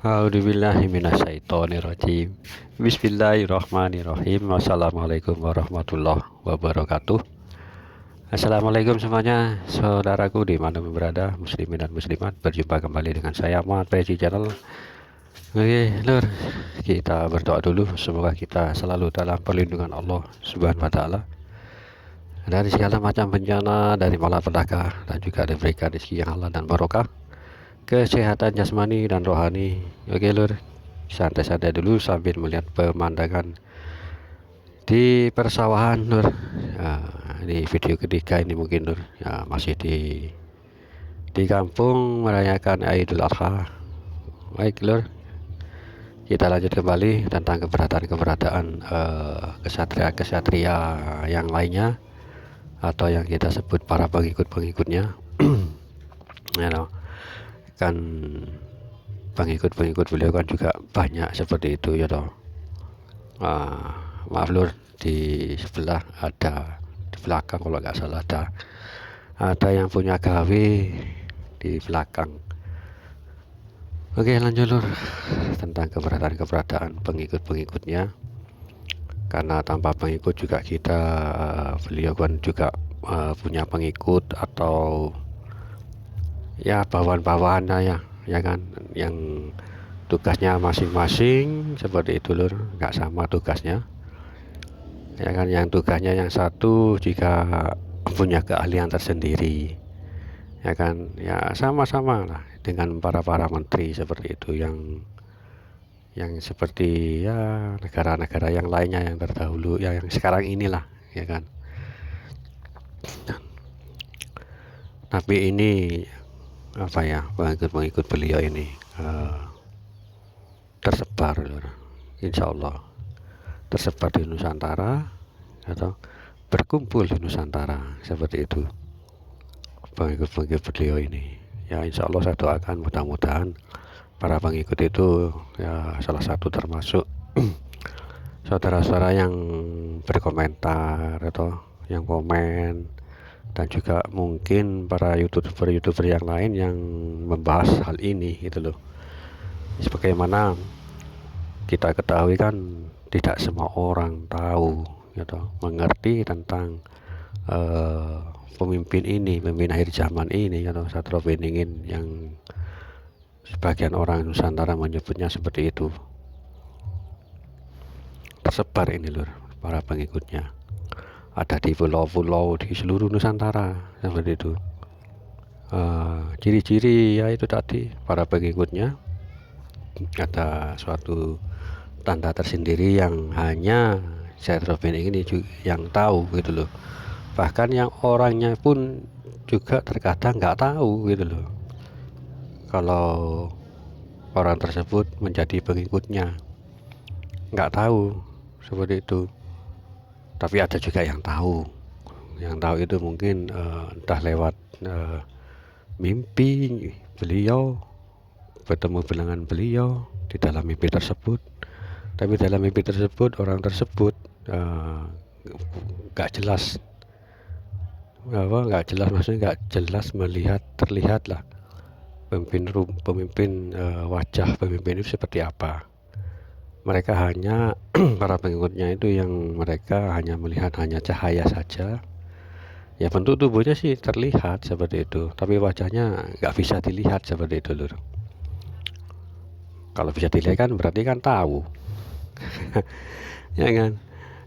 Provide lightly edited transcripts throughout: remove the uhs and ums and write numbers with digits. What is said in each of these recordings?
A'udzubillahiminasyaitonirrajim. Bismillahirrahmanirrahim. Wassalamualaikum warahmatullahi wabarakatuh. Assalamualaikum semuanya, saudaraku dimanapun berada, muslimin dan muslimat. Berjumpa kembali dengan saya Muhammad Faizi Channel. Oke lur, kita berdoa dulu. Semoga kita selalu dalam perlindungan Allah Subhanahu wa Ta'ala dari segala macam bencana, dari malapetaka, dan juga diberikan rezeki yang halal dan barokah, kesehatan jasmani dan rohani. Oke lur, santai-santai dulu sambil melihat pemandangan di persawahan lur. Ini video ketiga ini mungkin lur ya, masih di kampung merayakan Idul Adha. Baik lur, kita lanjut kembali tentang keberadaan kesatria-kesatria yang lainnya, atau yang kita sebut para pengikut-pengikutnya. Ya, no. Kan pengikut-pengikut beliau kan juga banyak seperti itu ya toh. Maaf lur, di sebelah ada, di belakang kalau nggak salah ada yang punya gawe di belakang. Oke lanjut lur, tentang keberadaan pengikut-pengikutnya. Karena tanpa pengikut juga kita beliau kan juga punya pengikut atau ya bawahan-bawahannya ya kan, yang tugasnya masing-masing seperti itu lur, nggak sama tugasnya ya kan. Yang tugasnya yang satu jika punya keahlian tersendiri ya kan, ya sama-sama lah dengan para menteri seperti itu, yang seperti ya negara-negara yang lainnya yang terdahulu ya, yang sekarang inilah ya kan. Tapi ini apa ya, pengikut beliau ini tersebar lur, insya Allah tersebar di Nusantara atau berkumpul di Nusantara seperti itu pengikut beliau ini ya. Insya Allah saya doakan mudah-mudahan para pengikut itu ya salah satu termasuk saudara-saudara yang berkomentar atau yang komen, dan juga mungkin para youtuber yang lain yang membahas hal ini gitu loh. Sebagaimana kita ketahui kan tidak semua orang tahu gitu, mengerti tentang pemimpin akhir zaman ini atau Satrio Beringin, yang sebagian orang Nusantara menyebutnya seperti itu. Tersebar ini lur para pengikutnya, ada di pulau-pulau di seluruh Nusantara seperti itu. Ciri-ciri ya itu tadi, para pengikutnya ada suatu tanda tersendiri yang hanya Satrio Beringin ini yang tahu gitu loh. Bahkan yang orangnya pun juga terkadang nggak tahu gitu loh kalau orang tersebut menjadi pengikutnya, nggak tahu seperti itu. Tapi ada juga yang tahu itu mungkin entah lewat mimpi beliau, bertemu dengan beliau di dalam mimpi tersebut. Tapi dalam mimpi tersebut orang tersebut nggak jelas maksudnya nggak jelas terlihat lah pemimpin wajah pemimpin itu seperti apa. Mereka hanya para pengikutnya itu yang mereka hanya melihat hanya cahaya saja ya. Bentuk tubuhnya sih terlihat seperti itu, tapi wajahnya nggak bisa dilihat seperti itu lur. Kalau bisa dilihat kan berarti kan tahu ya kan,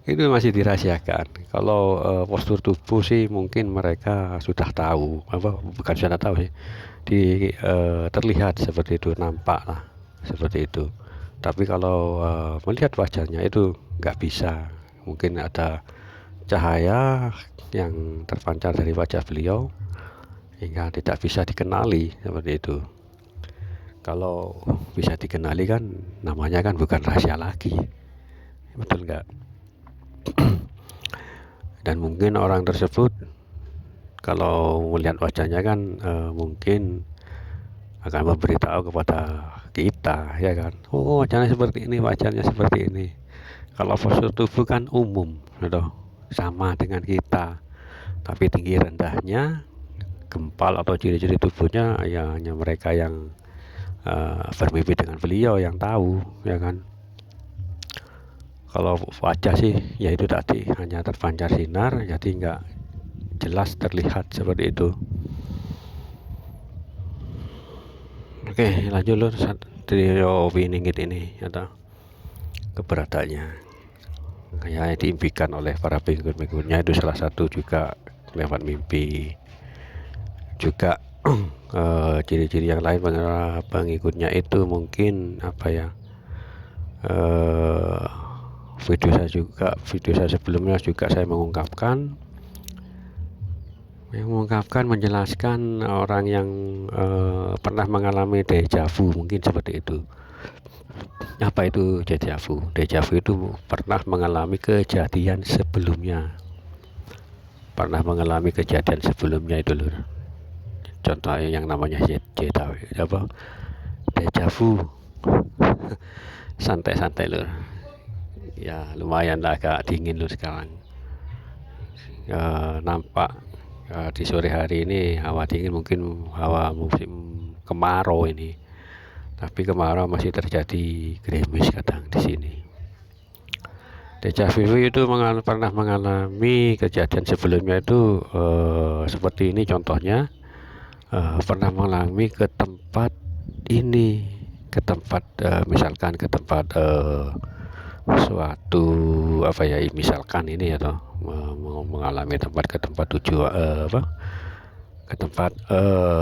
itu masih dirahasiakan. Kalau postur tubuh sih mungkin mereka sudah tahu, bukan sudah tahu sih, terlihat seperti itu, nampak lah seperti itu. Tapi kalau melihat wajahnya itu nggak bisa, mungkin ada cahaya yang terpancar dari wajah beliau hingga tidak bisa dikenali seperti itu. Kalau bisa dikenali kan namanya kan bukan rahasia lagi, betul nggak? Dan mungkin orang tersebut kalau melihat wajahnya kan mungkin akan memberitahu kepada kita ya kan, oh wajahnya seperti ini, wajahnya seperti ini. Kalau postur tubuh kan umum gitu, sama dengan kita, tapi tinggi rendahnya, gempal atau ciri-ciri tubuhnya ya hanya mereka yang bermimpi dengan beliau yang tahu, ya kan. Kalau wajah sih ya itu tadi hanya terpancar sinar, jadi nggak jelas terlihat seperti itu. Oke, lanjut lur, trio Winingit ini atau keberadaannya kayak diimpikan oleh para pengikut-pengikutnya itu salah satu juga lewat mimpi. Juga ciri-ciri yang lain pengikutnya itu mungkin apa ya, video saya sebelumnya juga saya mengungkapkan menjelaskan orang yang pernah mengalami dejavu, mungkin seperti itu. Apa itu dejavu? Dejavu itu pernah mengalami kejadian sebelumnya, itu lur. Contohnya yang namanya dejavu santai-santai lur. Ya lumayan lah, agak dingin lur sekarang. Nampak di sore hari ini hawa dingin, mungkin hawa musim kemarau ini, tapi kemarau masih terjadi gerimis kadang di sini. Dejavu itu pernah mengalami kejadian sebelumnya itu seperti ini contohnya. Pernah mengalami ke tempat ini, misalkan ke tempat suatu apa ya, misalkan ini atau mengalami ke tempat tujuan ke tempat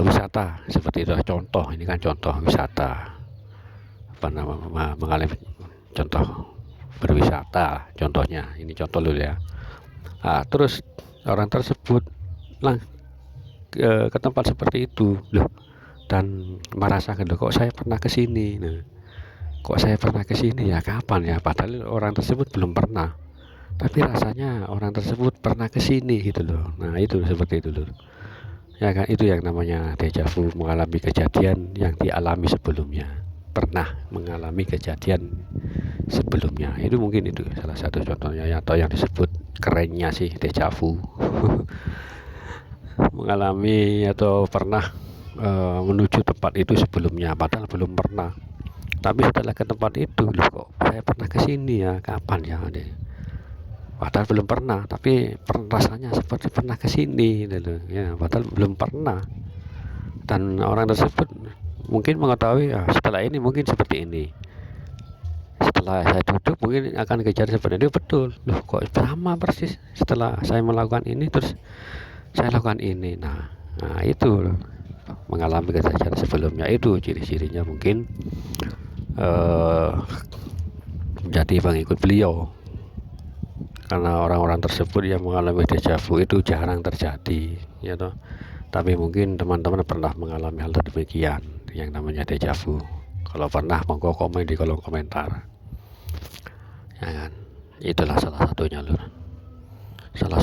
wisata seperti itu. Contoh ini kan contoh wisata, apa namanya, mengalami contoh berwisata, contohnya ini contoh dulu ya. Terus orang tersebut ke tempat seperti itu loh, dan merasakan loh, kok saya pernah ke sini. Ya kapan ya, padahal orang tersebut belum pernah, tapi rasanya orang tersebut pernah ke sini gitu loh. Nah itu seperti itu loh, ya kan. Itu yang namanya dejavu, mengalami kejadian yang dialami sebelumnya, pernah mengalami kejadian sebelumnya. Itu mungkin itu salah satu contohnya ya, atau yang disebut kerennya sih dejavu. Mengalami atau pernah menuju tempat itu sebelumnya, padahal belum pernah, tapi setelah ke tempat itu loh, kok saya pernah ke sini ya, kapan ya, padahal belum pernah, tapi rasanya seperti pernah ke sini ya, padahal belum pernah. Dan orang tersebut mungkin mengetahui setelah ini mungkin seperti ini, setelah saya duduk mungkin akan kejar seperti itu. Betul loh, kok sama persis setelah saya melakukan ini terus saya lakukan ini. Nah itu loh, mengalami kejadian sebelumnya. Itu ciri-cirinya mungkin menjadi pengikut beliau, karena orang-orang tersebut yang mengalami dejavu itu jarang terjadi ya toh. Tapi mungkin teman-teman pernah mengalami hal demikian yang namanya dejavu. Kalau pernah monggo komen di kolom komentar ya kan. Itulah salah satunya lur, salah